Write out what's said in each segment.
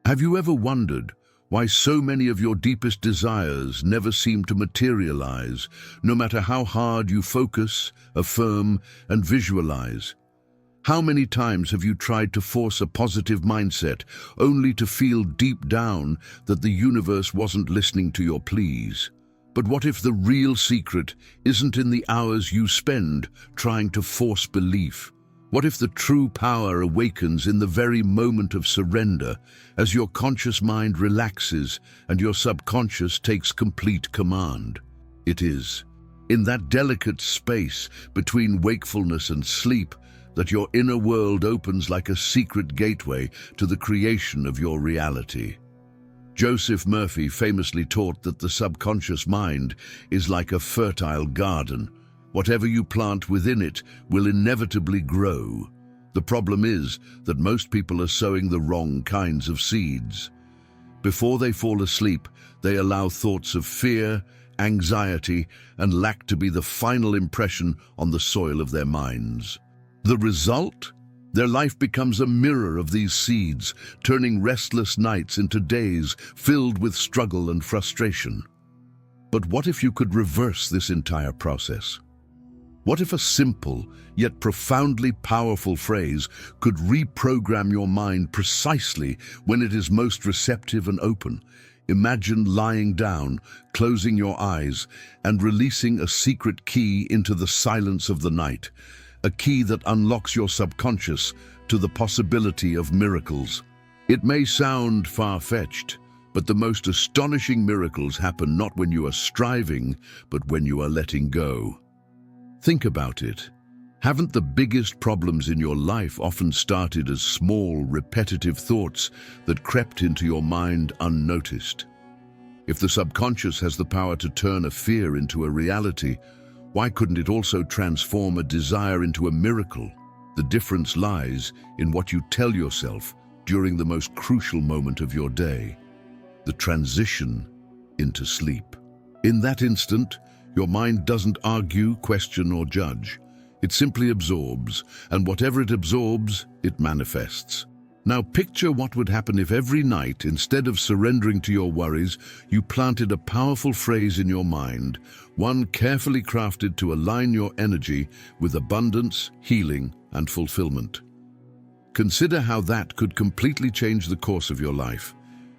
Have you ever wondered why so many of your deepest desires never seem to materialize, no matter how hard you focus, affirm, and visualize? How many times have you tried to force a positive mindset, only to feel deep down that the universe wasn't listening to your pleas? But what if the real secret isn't in the hours you spend trying to force belief? What if the true power awakens in the very moment of surrender, as your conscious mind relaxes and your subconscious takes complete command? It is in that delicate space between wakefulness and sleep that your inner world opens like a secret gateway to the creation of your reality. Joseph Murphy famously taught that the subconscious mind is like a fertile garden. Whatever you plant within it will inevitably grow. The problem is that most people are sowing the wrong kinds of seeds. Before they fall asleep, they allow thoughts of fear, anxiety, and lack to be the final impression on the soil of their minds. The result? Their life becomes a mirror of these seeds, turning restless nights into days filled with struggle and frustration. But what if you could reverse this entire process? What if a simple, yet profoundly powerful phrase could reprogram your mind precisely when it is most receptive and open? Imagine lying down, closing your eyes, and releasing a secret key into the silence of the night, a key that unlocks your subconscious to the possibility of miracles. It may sound far-fetched, but the most astonishing miracles happen not when you are striving, but when you are letting go. Think about it. Haven't the biggest problems in your life often started as small, repetitive thoughts that crept into your mind unnoticed? If the subconscious has the power to turn a fear into a reality, why couldn't it also transform a desire into a miracle? The difference lies in what you tell yourself during the most crucial moment of your day, the transition into sleep. In that instant, your mind doesn't argue, question, or judge. It simply absorbs, and whatever it absorbs, it manifests. Now picture what would happen if every night, instead of surrendering to your worries, you planted a powerful phrase in your mind, one carefully crafted to align your energy with abundance, healing, and fulfillment. Consider how that could completely change the course of your life.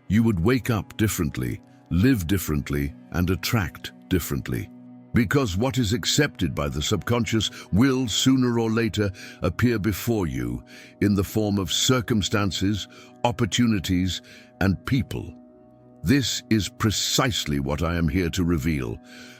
You would wake up differently, live differently, and attract differently. Because what is accepted by the subconscious will, sooner or later, appear before you in the form of circumstances, opportunities, and people. This is precisely what I am here to reveal,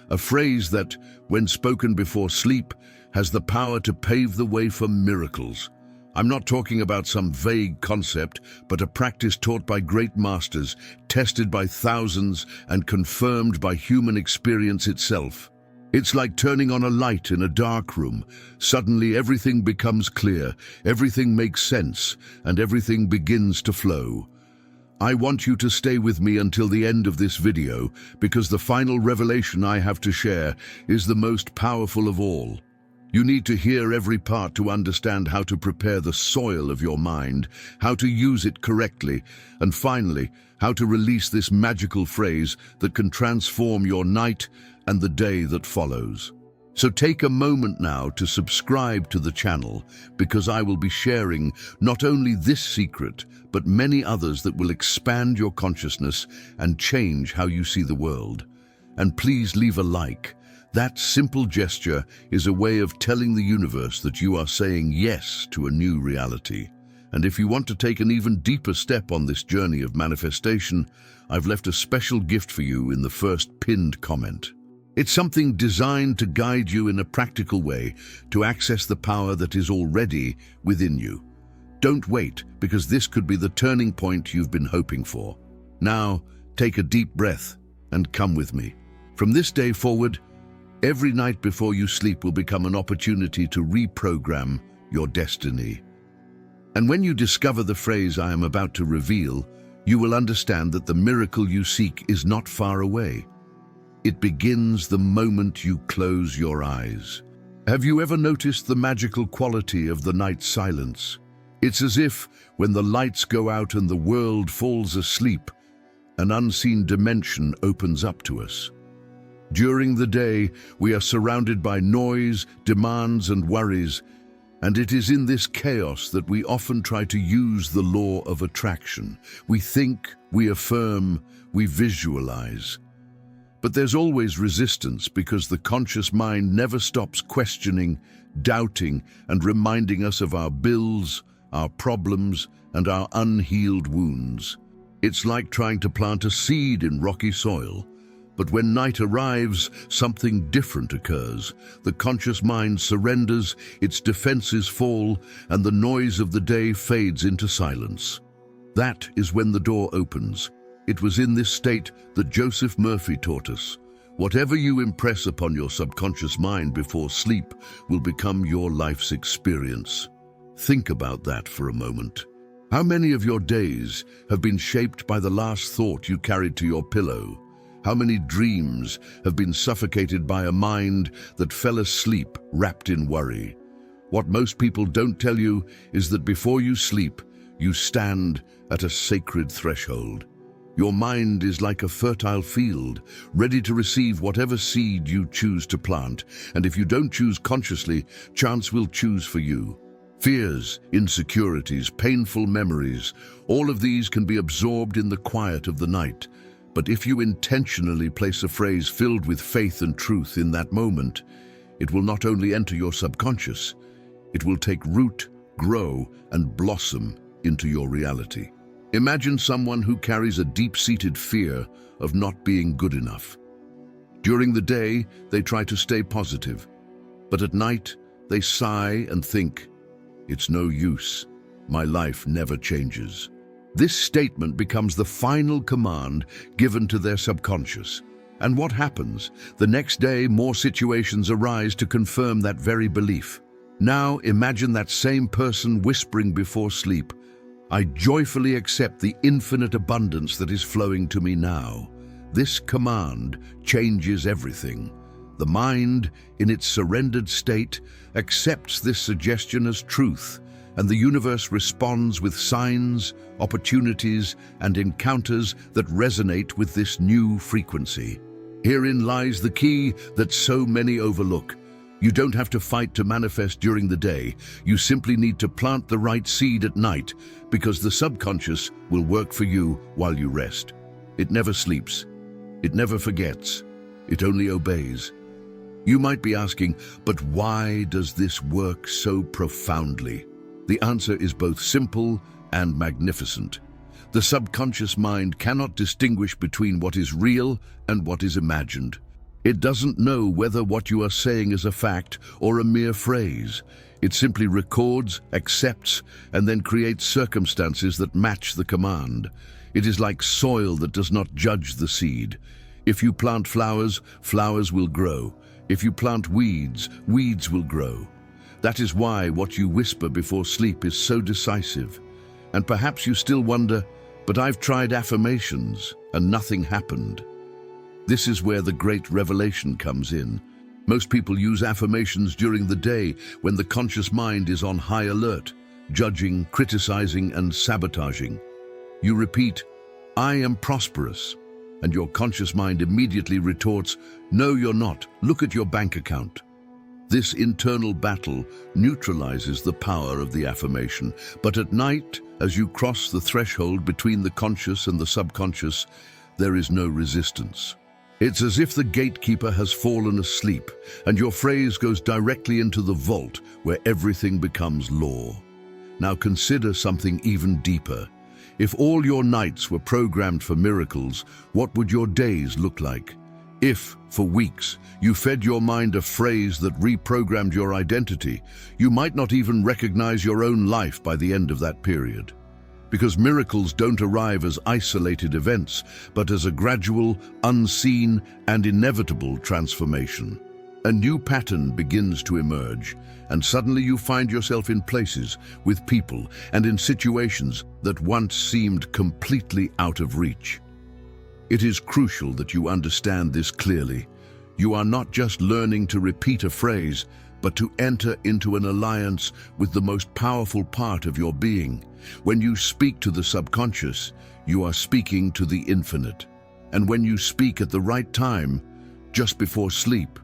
a phrase that, when spoken before sleep, has the power to pave the way for miracles. I'm not talking about some vague concept, but a practice taught by great masters, tested by thousands, and confirmed by human experience itself. It's like turning on a light in a dark room. Suddenly everything becomes clear, everything makes sense, and everything begins to flow. I want you to stay with me until the end of this video, because the final revelation I have to share is the most powerful of all. You need to hear every part to understand how to prepare the soil of your mind, how to use it correctly, and finally, how to release this magical phrase that can transform your night and the day that follows. So take a moment now to subscribe to the channel, because I will be sharing not only this secret, but many others that will expand your consciousness and change how you see the world. And please leave a like. That simple gesture is a way of telling the universe that you are saying yes to a new reality. And if you want to take an even deeper step on this journey of manifestation, I've left a special gift for you in the first pinned comment. It's something designed to guide you in a practical way to access the power that is already within you. Don't wait, because this could be the turning point you've been hoping for. Now, take a deep breath and come with me. From this day forward, every night before you sleep will become an opportunity to reprogram your destiny. And when you discover the phrase I am about to reveal, you will understand that the miracle you seek is not far away. It begins the moment you close your eyes. Have you ever noticed the magical quality of the night silence? It's as if, when the lights go out and the world falls asleep, an unseen dimension opens up to us. During the day, we are surrounded by noise, demands, and worries, and it is in this chaos that we often try to use the law of attraction. We think, we affirm, we visualize. But there's always resistance because the conscious mind never stops questioning, doubting, and reminding us of our bills, our problems, and our unhealed wounds. It's like trying to plant a seed in rocky soil. But when night arrives, something different occurs. The conscious mind surrenders, its defenses fall, and the noise of the day fades into silence. That is when the door opens. It was in this state that Joseph Murphy taught us. Whatever you impress upon your subconscious mind before sleep will become your life's experience. Think about that for a moment. How many of your days have been shaped by the last thought you carried to your pillow? How many dreams have been suffocated by a mind that fell asleep wrapped in worry? What most people don't tell you is that before you sleep, you stand at a sacred threshold. Your mind is like a fertile field, ready to receive whatever seed you choose to plant, and if you don't choose consciously, chance will choose for you. Fears, insecurities, painful memories, all of these can be absorbed in the quiet of the night. But if you intentionally place a phrase filled with faith and truth in that moment, it will not only enter your subconscious, it will take root, grow, and blossom into your reality. Imagine someone who carries a deep-seated fear of not being good enough. During the day, they try to stay positive, but at night, they sigh and think, "It's no use. My life never changes." This statement becomes the final command given to their subconscious. And what happens? The next day, more situations arise to confirm that very belief. Now, imagine that same person whispering before sleep, "I joyfully accept the infinite abundance that is flowing to me now." This command changes everything. The mind, in its surrendered state, accepts this suggestion as truth, and the universe responds with signs, opportunities, and encounters that resonate with this new frequency. Herein lies the key that so many overlook. You don't have to fight to manifest during the day. You simply need to plant the right seed at night, because the subconscious will work for you while you rest. It never sleeps. It never forgets. It only obeys. You might be asking, but why does this work so profoundly? The answer is both simple and magnificent. The subconscious mind cannot distinguish between what is real and what is imagined. It doesn't know whether what you are saying is a fact or a mere phrase. It simply records, accepts, and then creates circumstances that match the command. It is like soil that does not judge the seed. If you plant flowers, flowers will grow. If you plant weeds, weeds will grow. That is why what you whisper before sleep is so decisive. And perhaps you still wonder, but I've tried affirmations and nothing happened. This is where the great revelation comes in. Most people use affirmations during the day when the conscious mind is on high alert, judging, criticizing, and sabotaging. You repeat, "I am prosperous," and your conscious mind immediately retorts, "No, you're not. Look at your bank account." This internal battle neutralizes the power of the affirmation, but at night, as you cross the threshold between the conscious and the subconscious, there is no resistance. It's as if the gatekeeper has fallen asleep, and your phrase goes directly into the vault where everything becomes law. Now consider something even deeper. If all your nights were programmed for miracles, what would your days look like? If, for weeks, you fed your mind a phrase that reprogrammed your identity, you might not even recognize your own life by the end of that period. Because miracles don't arrive as isolated events, but as a gradual, unseen, and inevitable transformation. A new pattern begins to emerge, and suddenly you find yourself in places, with people, and in situations that once seemed completely out of reach. It is crucial that you understand this clearly. You are not just learning to repeat a phrase, but to enter into an alliance with the most powerful part of your being. When you speak to the subconscious, you are speaking to the infinite. And when you speak at the right time, just before sleep,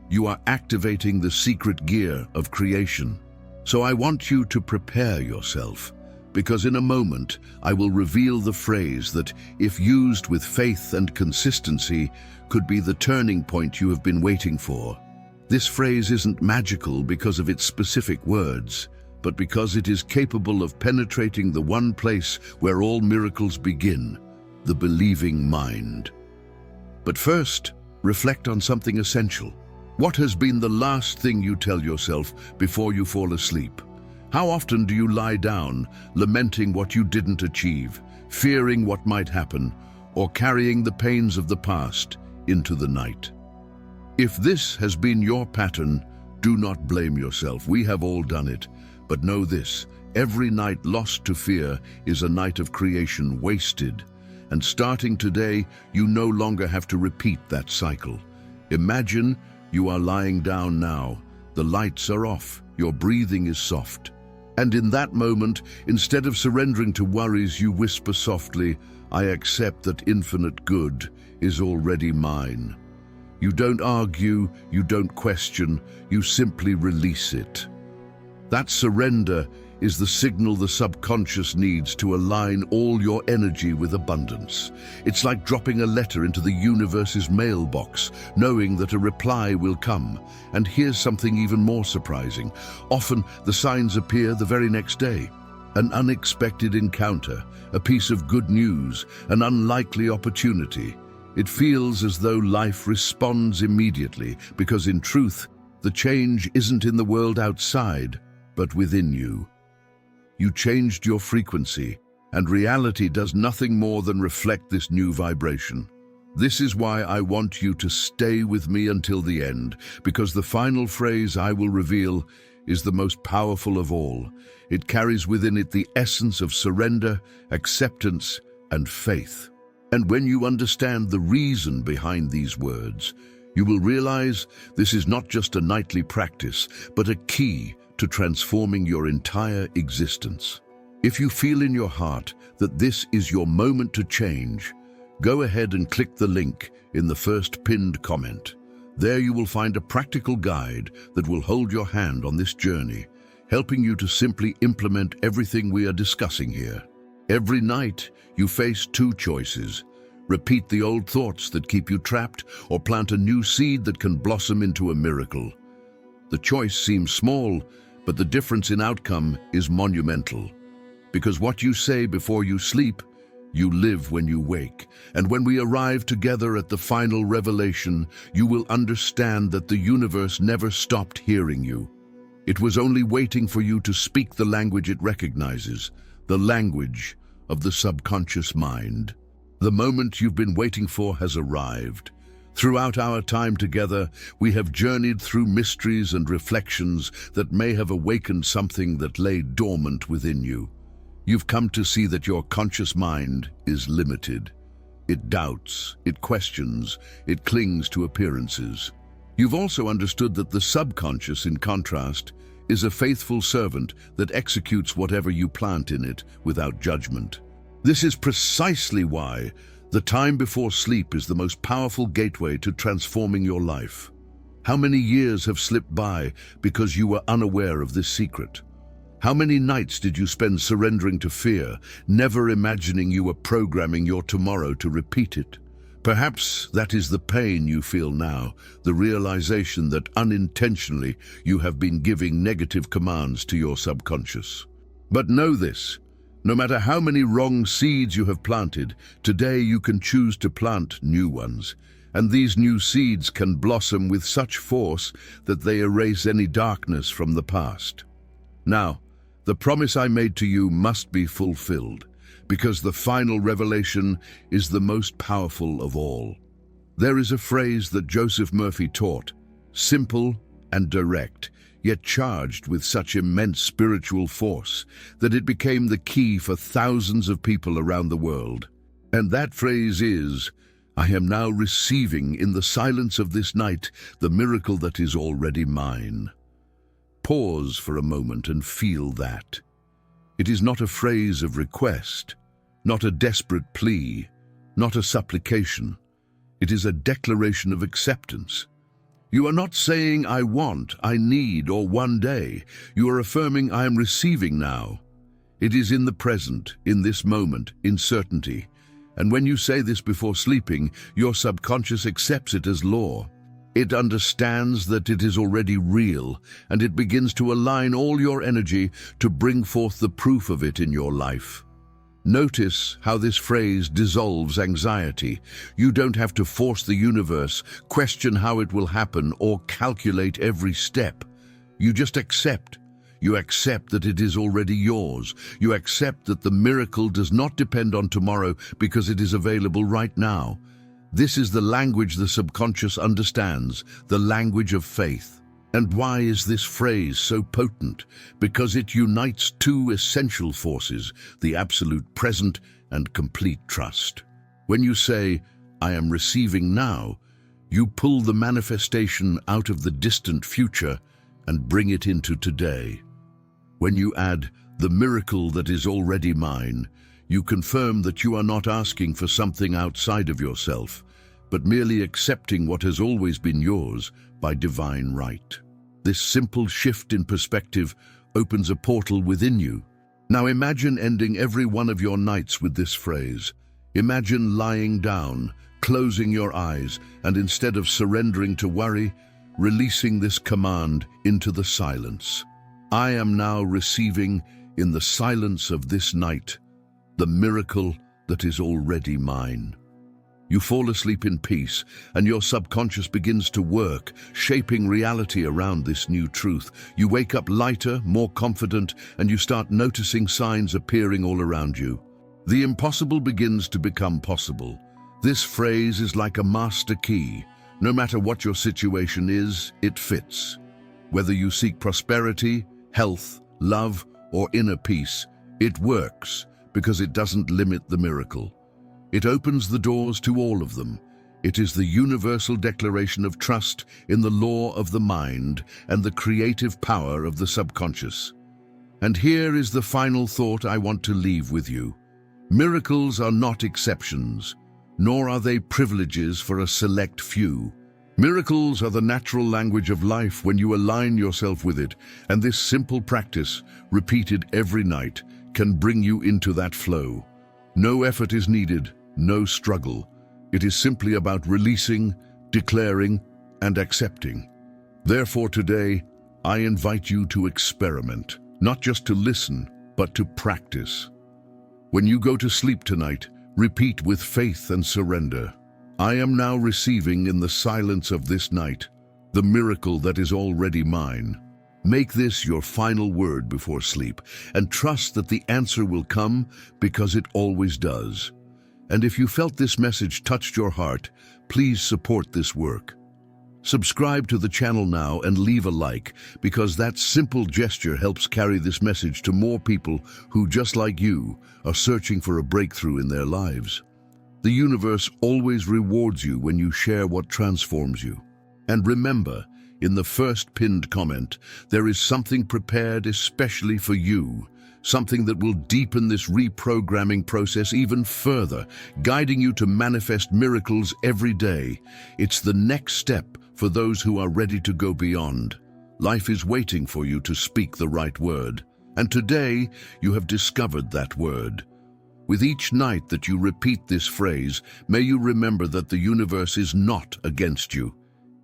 you are activating the secret gear of creation. So I want you to prepare yourself, because in a moment I will reveal the phrase that, if used with faith and consistency, could be the turning point you have been waiting for. This phrase isn't magical because of its specific words, but because it is capable of penetrating the one place where all miracles begin, the believing mind. But first, reflect on something essential. What has been the last thing you tell yourself before you fall asleep? How often do you lie down, lamenting what you didn't achieve, fearing what might happen, or carrying the pains of the past into the night? If this has been your pattern, do not blame yourself. We have all done it. But know this, every night lost to fear is a night of creation wasted. And starting today, you no longer have to repeat that cycle. Imagine you are lying down now. The lights are off. Your breathing is soft. And in that moment, instead of surrendering to worries, you whisper softly, "I accept that infinite good is already mine." You don't argue, you don't question, you simply release it. That surrender is the signal the subconscious needs to align all your energy with abundance. It's like dropping a letter into the universe's mailbox, knowing that a reply will come. And here's something even more surprising. Often the signs appear the very next day. An unexpected encounter, a piece of good news, an unlikely opportunity. It feels as though life responds immediately, because in truth, the change isn't in the world outside, but within you. You changed your frequency, and reality does nothing more than reflect this new vibration. This is why I want you to stay with me until the end, because the final phrase I will reveal is the most powerful of all. It carries within it the essence of surrender, acceptance, and faith. And when you understand the reason behind these words, you will realize this is not just a nightly practice, but a key to transforming your entire existence. If you feel in your heart that this is your moment to change, go ahead and click the link in the first pinned comment. There you will find a practical guide that will hold your hand on this journey, helping you to simply implement everything we are discussing here. Every night, you face two choices: repeat the old thoughts that keep you trapped, or plant a new seed that can blossom into a miracle. The choice seems small, but the difference in outcome is monumental. Because what you say before you sleep, you live when you wake. And when we arrive together at the final revelation, you will understand that the universe never stopped hearing you. It was only waiting for you to speak the language it recognizes, the language of the subconscious mind. The moment you've been waiting for has arrived. Throughout our time together, we have journeyed through mysteries and reflections that may have awakened something that lay dormant within you. You've come to see that your conscious mind is limited. It doubts, it questions, it clings to appearances. You've also understood that the subconscious, in contrast, is a faithful servant that executes whatever you plant in it without judgment. This is precisely why the time before sleep is the most powerful gateway to transforming your life. How many years have slipped by because you were unaware of this secret? How many nights did you spend surrendering to fear, never imagining you were programming your tomorrow to repeat it? Perhaps that is the pain you feel now, the realization that unintentionally you have been giving negative commands to your subconscious. But know this. No matter how many wrong seeds you have planted, today you can choose to plant new ones. And these new seeds can blossom with such force that they erase any darkness from the past. Now, the promise I made to you must be fulfilled, because the final revelation is the most powerful of all. There is a phrase that Joseph Murphy taught, simple and direct, yet charged with such immense spiritual force that it became the key for thousands of people around the world. And that phrase is, "I am now receiving in the silence of this night the miracle that is already mine." pause for a moment and feel that. It is not a phrase of request, not a desperate plea, not a supplication. It is a declaration of acceptance. You are not saying, I want, I need, or one day. You are affirming, I am receiving now. It is in the present, in this moment, in certainty. And when you say this before sleeping, your subconscious accepts it as law. It understands that it is already real, and it begins to align all your energy to bring forth the proof of it in your life. Notice how this phrase dissolves anxiety. You don't have to force the universe, question how it will happen, or calculate every step. You just accept. You accept that it is already yours. You accept that the miracle does not depend on tomorrow because it is available right now. This is the language the subconscious understands, the language of faith. And why is this phrase so potent? Because it unites two essential forces, the absolute present and complete trust. When you say, I am receiving now, you pull the manifestation out of the distant future and bring it into today. When you add, the miracle that is already mine, you confirm that you are not asking for something outside of yourself, but merely accepting what has always been yours by divine right. This simple shift in perspective opens a portal within you. Now imagine ending every one of your nights with this phrase. Imagine lying down, closing your eyes, and instead of surrendering to worry, releasing this command into the silence. I am now receiving, in the silence of this night, the miracle that is already mine. You fall asleep in peace, and your subconscious begins to work, shaping reality around this new truth. You wake up lighter, more confident, and you start noticing signs appearing all around you. The impossible begins to become possible. This phrase is like a master key. No matter what your situation is, it fits. Whether you seek prosperity, health, love, or inner peace, it works because it doesn't limit the miracle. It opens the doors to all of them. It is the universal declaration of trust in the law of the mind and the creative power of the subconscious. And here is the final thought I want to leave with you. Miracles are not exceptions, nor are they privileges for a select few. Miracles are the natural language of life when you align yourself with it, and this simple practice, repeated every night, can bring you into that flow. No effort is needed, no struggle. It is simply about releasing, declaring, and accepting. Therefore today, I invite you to experiment, not just to listen, but to practice. When you go to sleep tonight, repeat with faith and surrender. I am now receiving in the silence of this night the miracle that is already mine. Make this your final word before sleep, and trust that the answer will come because it always does. And if you felt this message touched your heart, please support this work. Subscribe to the channel now and leave a like, because that simple gesture helps carry this message to more people who, just like you, are searching for a breakthrough in their lives. The universe always rewards you when you share what transforms you. And remember, in the first pinned comment, there is something prepared especially for you, something that will deepen this reprogramming process even further, guiding you to manifest miracles every day. It's the next step for those who are ready to go beyond. Life is waiting for you to speak the right word. And today, you have discovered that word. With each night that you repeat this phrase, may you remember that the universe is not against you.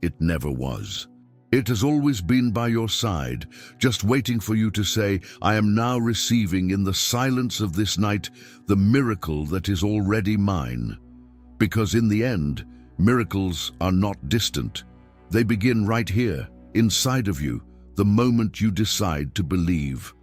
It never was. It has always been by your side, just waiting for you to say, I am now receiving in the silence of this night the miracle that is already mine. Because in the end, miracles are not distant. They begin right here, inside of you, the moment you decide to believe.